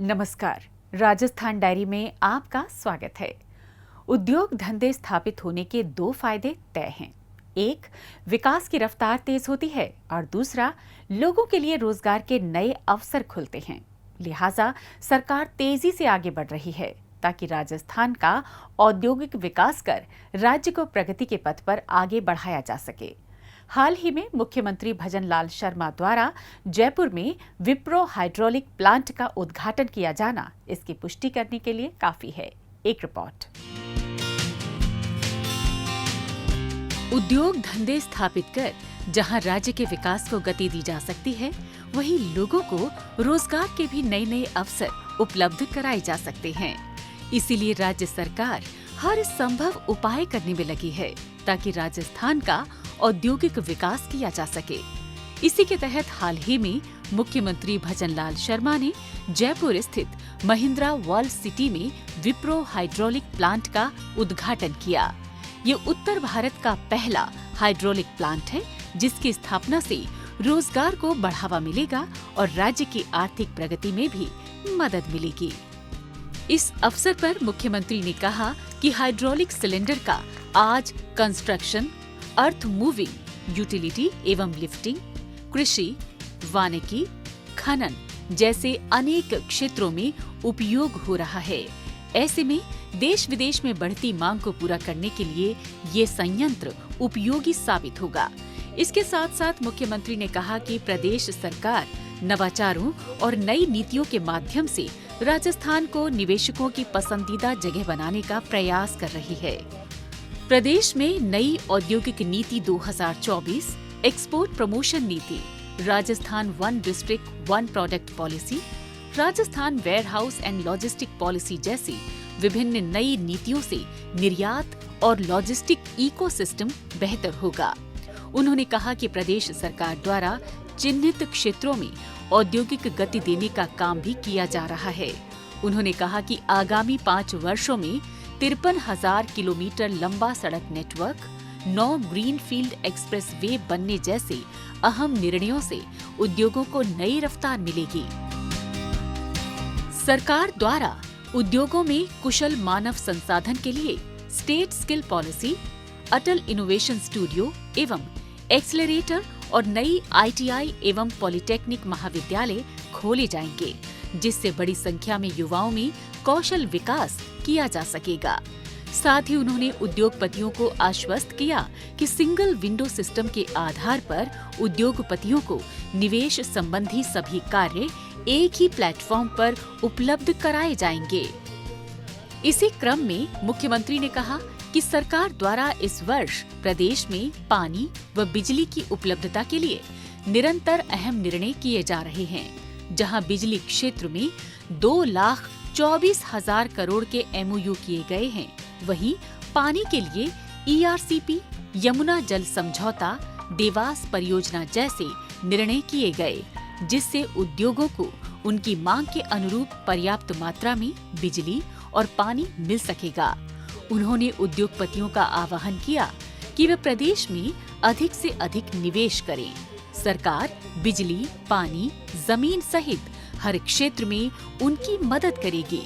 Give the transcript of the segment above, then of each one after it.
नमस्कार। राजस्थान डायरी में आपका स्वागत है। उद्योग धंधे स्थापित होने के दो फायदे तय हैं। एक, विकास की रफ्तार तेज होती है और दूसरा, लोगों के लिए रोजगार के नए अवसर खुलते हैं। लिहाजा सरकार तेजी से आगे बढ़ रही है ताकि राजस्थान का औद्योगिक विकास कर राज्य को प्रगति के पथ पर आगे बढ़ाया जा सके। हाल ही में मुख्यमंत्री भजन लाल शर्मा द्वारा जयपुर में विप्रो हाइड्रोलिक प्लांट का उद्घाटन किया जाना इसकी पुष्टि करने के लिए काफी है। एक रिपोर्ट। उद्योग धंधे स्थापित कर जहां राज्य के विकास को गति दी जा सकती है, वहीं लोगों को रोजगार के भी नए नए अवसर उपलब्ध कराए जा सकते हैं। इसीलिए राज्य सरकार हर संभव उपाय करने में लगी है ताकि राजस्थान का औद्योगिक विकास किया जा सके। इसी के तहत हाल ही में मुख्यमंत्री भजन लाल शर्मा ने जयपुर स्थित महिंद्रा वर्ल्ड सिटी में विप्रो हाइड्रोलिक प्लांट का उद्घाटन किया। ये उत्तर भारत का पहला हाइड्रोलिक प्लांट है जिसकी स्थापना से रोजगार को बढ़ावा मिलेगा और राज्य की आर्थिक प्रगति में भी मदद मिलेगी। इस अवसर पर मुख्यमंत्री ने कहा कि हाइड्रोलिक सिलेंडर का आज कंस्ट्रक्शन, अर्थ मूविंग, यूटिलिटी एवं लिफ्टिंग, कृषि, वानिकी, खनन जैसे अनेक क्षेत्रों में उपयोग हो रहा है। ऐसे में देश विदेश में बढ़ती मांग को पूरा करने के लिए ये संयंत्र उपयोगी साबित होगा। इसके साथ साथ मुख्यमंत्री ने कहा कि प्रदेश सरकार नवाचारों और नई नीतियों के माध्यम से राजस्थान को निवेशकों की पसंदीदा जगह बनाने का प्रयास कर रही है। प्रदेश में नई औद्योगिक नीति 2024, एक्सपोर्ट प्रमोशन नीति, Rajasthan one district one product policy, Rajasthan warehouse and logistic policy जैसी विभिन्न नई नीतियों से निर्यात और लॉजिस्टिक इकोसिस्टम बेहतर होगा। उन्होंने कहा कि प्रदेश सरकार द्वारा चिन्हित क्षेत्रों में औद्योगिक गति देने का काम भी किया जा रहा है। उन्होंने कहा कि आगामी 5 वर्षों में 53,000 किलोमीटर लंबा सड़क नेटवर्क, 9 ग्रीनफील्ड एक्सप्रेस वे बनने जैसे अहम निर्णयों से उद्योगों को नई रफ्तार मिलेगी। सरकार द्वारा उद्योगों में कुशल मानव संसाधन के लिए स्टेट स्किल पॉलिसी, अटल इनोवेशन स्टूडियो एवं एक्सेलरेटर और नई ITI एवं पॉलिटेक्निक महाविद्यालय खोले जाएंगे, जिससे बड़ी संख्या में युवाओं में कौशल विकास किया जा सकेगा। साथ ही उन्होंने उद्योगपतियों को आश्वस्त किया कि सिंगल विंडो सिस्टम के आधार पर उद्योगपतियों को निवेश संबंधी सभी कार्य एक ही प्लेटफॉर्म पर उपलब्ध कराए जाएंगे। इसी क्रम में मुख्यमंत्री ने कहा कि सरकार द्वारा इस वर्ष प्रदेश में पानी व बिजली की उपलब्धता के लिए निरंतर अहम निर्णय किए जा रहे हैं। जहां बिजली क्षेत्र में 2,24,000 करोड़ के MOU किए गए हैं, वहीं पानी के लिए ERCP, यमुना जल समझौता, देवास परियोजना जैसे निर्णय किए गए, जिससे उद्योगों को उनकी मांग के अनुरूप पर्याप्त मात्रा में बिजली और पानी मिल सकेगा। उन्होंने उद्योगपतियों का आह्वान किया कि वे प्रदेश में अधिक से अधिक निवेश करें। सरकार बिजली, पानी, जमीन सहित हर क्षेत्र में उनकी मदद करेगी,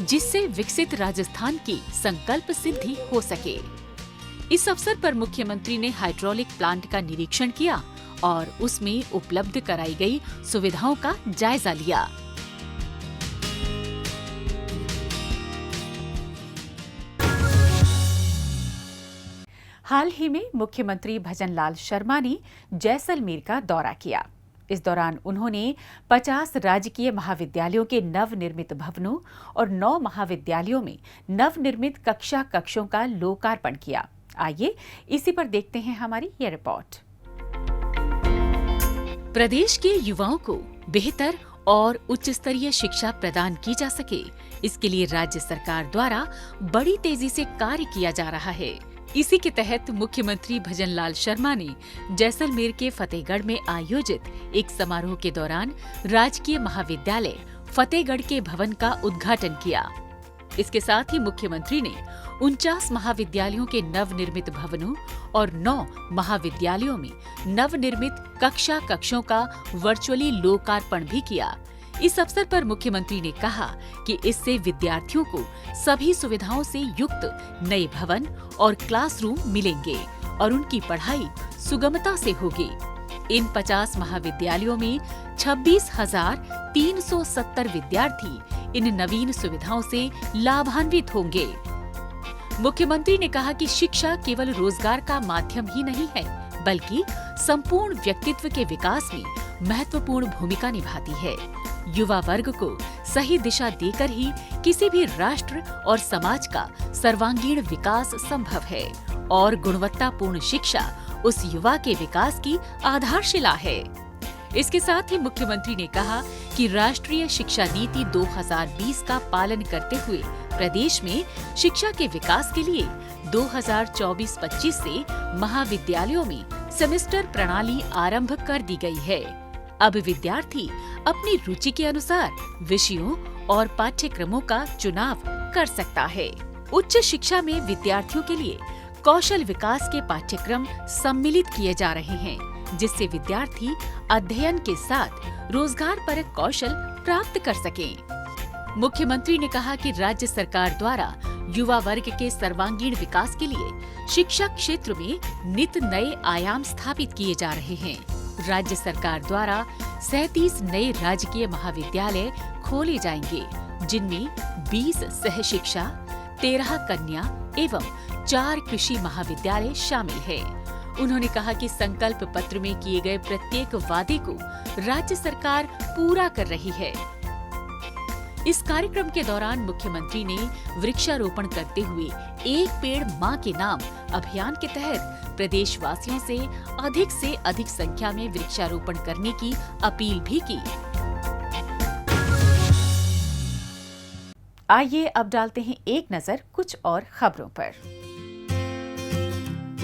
जिससे विकसित राजस्थान की संकल्प सिद्धि हो सके। इस अवसर पर मुख्यमंत्री ने हाइड्रोलिक प्लांट का निरीक्षण किया और उसमें उपलब्ध कराई गई सुविधाओं का जायजा लिया। हाल ही में मुख्यमंत्री भजन लाल शर्मा ने जैसलमेर का दौरा किया। इस दौरान उन्होंने 50 राजकीय महाविद्यालयों के नवनिर्मित भवनों और 9 महाविद्यालयों में नवनिर्मित कक्षों का लोकार्पण किया। आइए इसी पर देखते हैं हमारी ये रिपोर्ट। प्रदेश के युवाओं को बेहतर और उच्च स्तरीय शिक्षा प्रदान की जा सके, इसके लिए राज्य सरकार द्वारा बड़ी तेजी से कार्य किया जा रहा है। इसी के तहत मुख्यमंत्री भजन लाल शर्मा ने जैसलमेर के फतेहगढ़ में आयोजित एक समारोह के दौरान राजकीय महाविद्यालय फतेहगढ़ के भवन का उद्घाटन किया। इसके साथ ही मुख्यमंत्री ने 49 महाविद्यालयों के नवनिर्मित भवनों और 9 महाविद्यालयों में नवनिर्मित कक्षों का वर्चुअली लोकार्पण भी किया। इस अवसर पर मुख्यमंत्री ने कहा कि इससे विद्यार्थियों को सभी सुविधाओं से युक्त नए भवन और क्लासरूम मिलेंगे और उनकी पढ़ाई सुगमता से होगी। इन 50 महाविद्यालयों में 26,370 विद्यार्थी इन नवीन सुविधाओं से लाभान्वित होंगे। मुख्यमंत्री ने कहा कि शिक्षा केवल रोजगार का माध्यम ही नहीं है, बल्कि संपूर्ण व्यक्तित्व के विकास में महत्वपूर्ण भूमिका निभाती है। युवा वर्ग को सही दिशा देकर ही किसी भी राष्ट्र और समाज का सर्वांगीण विकास संभव है और गुणवत्तापूर्ण शिक्षा उस युवा के विकास की आधारशिला है। इसके साथ ही मुख्यमंत्री ने कहा कि राष्ट्रीय शिक्षा नीति 2020 का पालन करते हुए प्रदेश में शिक्षा के विकास के लिए 2024-25 से महाविद्यालयों में सेमेस्टर प्रणाली आरंभ कर दी गई है। अब विद्यार्थी अपनी रुचि के अनुसार विषयों और पाठ्यक्रमों का चुनाव कर सकता है। उच्च शिक्षा में विद्यार्थियों के लिए कौशल विकास के पाठ्यक्रम सम्मिलित किए जा रहे हैं, जिससे विद्यार्थी अध्ययन के साथ रोजगार परक कौशल प्राप्त कर सकें। मुख्यमंत्री ने कहा कि राज्य सरकार द्वारा युवा वर्ग के सर्वांगीण विकास के लिए शिक्षा क्षेत्र में नित नए आयाम स्थापित किए जा रहे हैं। राज्य सरकार द्वारा 37 नए राजकीय महाविद्यालय खोले जाएंगे, जिनमें 20 सह शिक्षा, 13 कन्या एवं 4 कृषि महाविद्यालय शामिल है। उन्होंने कहा कि संकल्प पत्र में किए गए प्रत्येक वादे को राज्य सरकार पूरा कर रही है। इस कार्यक्रम के दौरान मुख्यमंत्री ने वृक्षारोपण करते हुए एक पेड़ मां के नाम अभियान के तहत प्रदेशवासियों से अधिक संख्या में वृक्षारोपण करने की अपील भी की। आइए अब डालते हैं एक नजर कुछ और खबरों पर।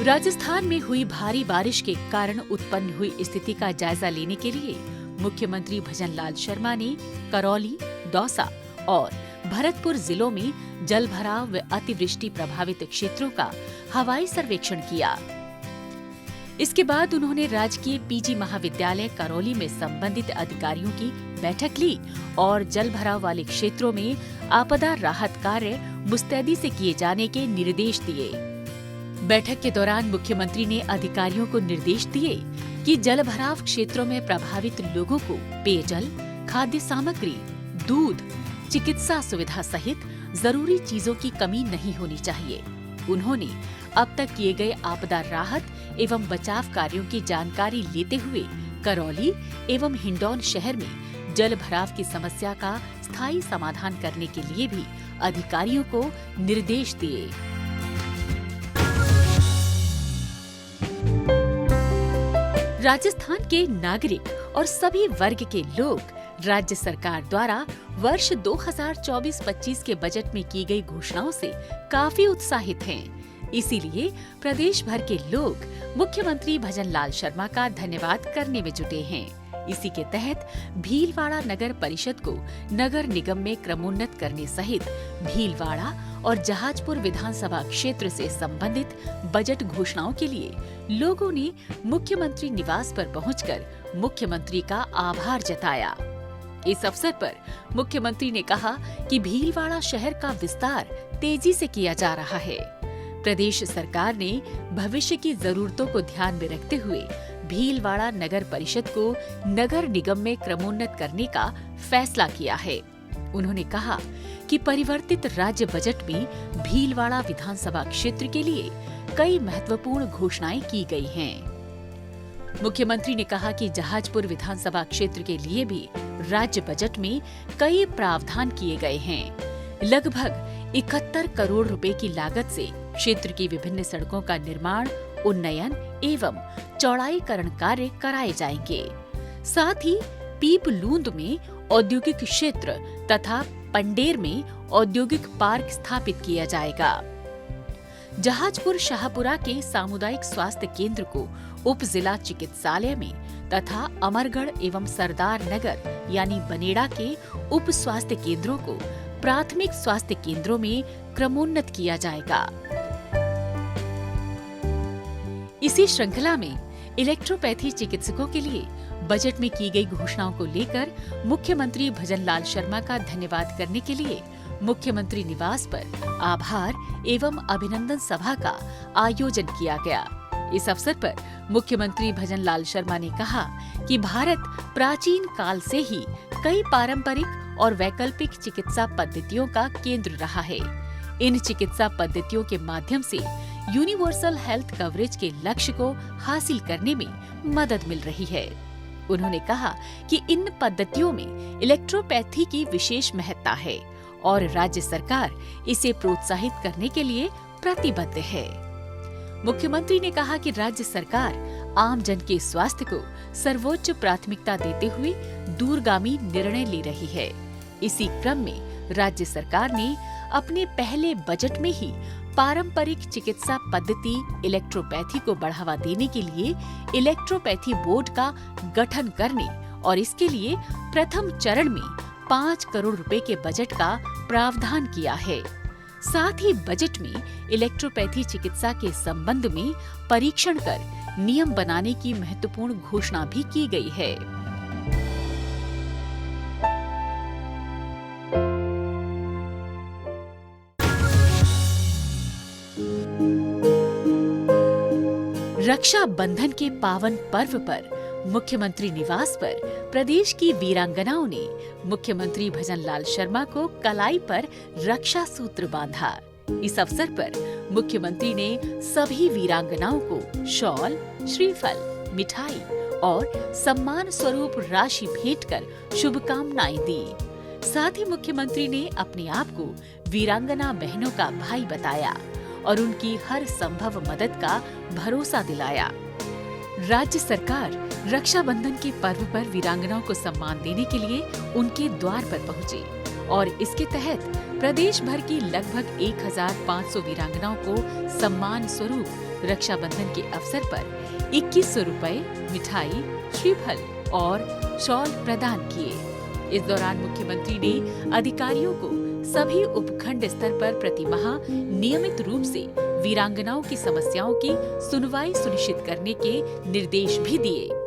राजस्थान में हुई भारी बारिश के कारण उत्पन्न हुई स्थिति का जायजा लेने के लिए मुख्यमंत्री भजनलाल शर्मा ने करौली, दौसा और भरतपुर जिलों में जलभराव व अतिवृष्टि प्रभावित क्षेत्रों का हवाई सर्वेक्षण किया। इसके बाद उन्होंने राजकीय पीजी महाविद्यालय करौली में संबंधित अधिकारियों की बैठक ली और जलभराव वाले क्षेत्रों में आपदा राहत कार्य मुस्तैदी से किए जाने के निर्देश दिए। बैठक के दौरान मुख्यमंत्री ने अधिकारियों को निर्देश दिए कि जलभराव क्षेत्रों में प्रभावित लोगों को पेयजल, खाद्य सामग्री, दूध, चिकित्सा सुविधा सहित जरूरी चीजों की कमी नहीं होनी चाहिए। उन्होंने अब तक किए गए आपदा राहत एवं बचाव कार्यों की जानकारी लेते हुए करौली एवं हिंडौन शहर में जलभराव की समस्या का स्थायी समाधान करने के लिए भी अधिकारियों को निर्देश दिए। राजस्थान के नागरिक और सभी वर्ग के लोग राज्य सरकार द्वारा वर्ष 2024-25 के बजट में की गई घोषणाओं से काफी उत्साहित हैं। इसीलिए प्रदेश भर के लोग मुख्यमंत्री भजनलाल शर्मा का धन्यवाद करने में जुटे हैं। इसी के तहत भीलवाड़ा नगर परिषद को नगर निगम में क्रमोन्नत करने सहित भीलवाड़ा और जहाजपुर विधानसभा क्षेत्र से संबंधित बजट घोषणाओं के लिए लोगों ने मुख्यमंत्री निवास पर पहुंचकर मुख्यमंत्री का आभार जताया। इस अवसर पर मुख्यमंत्री ने कहा कि भीलवाड़ा शहर का विस्तार तेजी से किया जा रहा है। प्रदेश सरकार ने भविष्य की जरूरतों को ध्यान में रखते हुए भीलवाड़ा नगर परिषद को नगर निगम में क्रमोन्नत करने का फैसला किया है। उन्होंने कहा कि परिवर्तित राज्य बजट में भीलवाड़ा विधानसभा क्षेत्र के लिए कई महत्वपूर्ण घोषणाएं की गई हैं। मुख्यमंत्री ने कहा कि जहाजपुर विधानसभा क्षेत्र के लिए भी राज्य बजट में कई प्रावधान किए गए हैं। लगभग 71 करोड़ रुपए की लागत से क्षेत्र की विभिन्न सड़कों का निर्माण, उन्नयन एवं चौड़ाईकरण कार्य कराए जाएंगे। साथ ही पीपलूंद में औद्योगिक क्षेत्र तथा पंडेर में औद्योगिक पार्क स्थापित किया जाएगा। जहाजपुर शाहपुरा के सामुदायिक स्वास्थ्य केंद्र को उप जिला चिकित्सालय में तथा अमरगढ़ एवं सरदार नगर यानी बनेड़ा के उप स्वास्थ्य केंद्रों को प्राथमिक स्वास्थ्य केंद्रों में क्रमोन्नत किया जाएगा। इसी श्रृंखला में इलेक्ट्रोपैथी चिकित्सकों के लिए बजट में की गई घोषणाओं को लेकर मुख्यमंत्री भजनलाल शर्मा का धन्यवाद करने के लिए मुख्यमंत्री निवास पर आभार एवं अभिनंदन सभा का आयोजन किया गया। इस अवसर पर मुख्यमंत्री भजनलाल शर्मा ने कहा कि भारत प्राचीन काल से ही कई पारंपरिक और वैकल्पिक चिकित्सा पद्धतियों का केंद्र रहा है। इन चिकित्सा पद्धतियों के माध्यम से यूनिवर्सल हेल्थ कवरेज के लक्ष्य को हासिल करने में मदद मिल रही है। उन्होंने कहा कि इन पद्धतियों में इलेक्ट्रोपैथी की विशेष महत्ता है और राज्य सरकार इसे प्रोत्साहित करने के लिए प्रतिबद्ध है। मुख्यमंत्री ने कहा कि राज्य सरकार आम जन के स्वास्थ्य को सर्वोच्च प्राथमिकता देते हुए दूरगामी निर्णय ले रही है। इसी क्रम में राज्य सरकार ने अपने पहले बजट में ही पारंपरिक चिकित्सा पद्धति इलेक्ट्रोपैथी को बढ़ावा देने के लिए इलेक्ट्रोपैथी बोर्ड का गठन करने और इसके लिए प्रथम चरण में 5 करोड़ रुपए के बजट का प्रावधान किया है। साथ ही बजट में इलेक्ट्रोपैथी चिकित्सा के संबंध में परीक्षण कर नियम बनाने की महत्वपूर्ण घोषणा भी की गई है। रक्षा बंधन के पावन पर्व पर मुख्यमंत्री निवास पर प्रदेश की वीरांगनाओं ने मुख्यमंत्री भजनलाल शर्मा को कलाई पर रक्षा सूत्र बांधा। इस अवसर पर मुख्यमंत्री ने सभी वीरांगनाओं को शॉल, श्रीफल, मिठाई और सम्मान स्वरूप राशि भेंट कर शुभकामनाएं दी। साथ ही मुख्यमंत्री ने अपने आप को वीरांगना बहनों का भाई बताया और उनकी हर संभव मदद का भरोसा दिलाया। राज्य सरकार रक्षाबंधन के पर्व पर वीरांगनाओं को सम्मान देने के लिए उनके द्वार पर पहुंची और इसके तहत प्रदेश भर की लगभग 1500 वीरांगनाओं को सम्मान स्वरूप रक्षाबंधन के अवसर पर 2100 रुपए, मिठाई, श्रीफल और शॉल प्रदान किए। इस दौरान मुख्यमंत्री ने अधिकारियों को सभी उपखंड स्तर पर प्रतिमाह नियमित रूप से वीरांगनाओं की समस्याओं की सुनवाई सुनिश्चित करने के निर्देश भी दिए।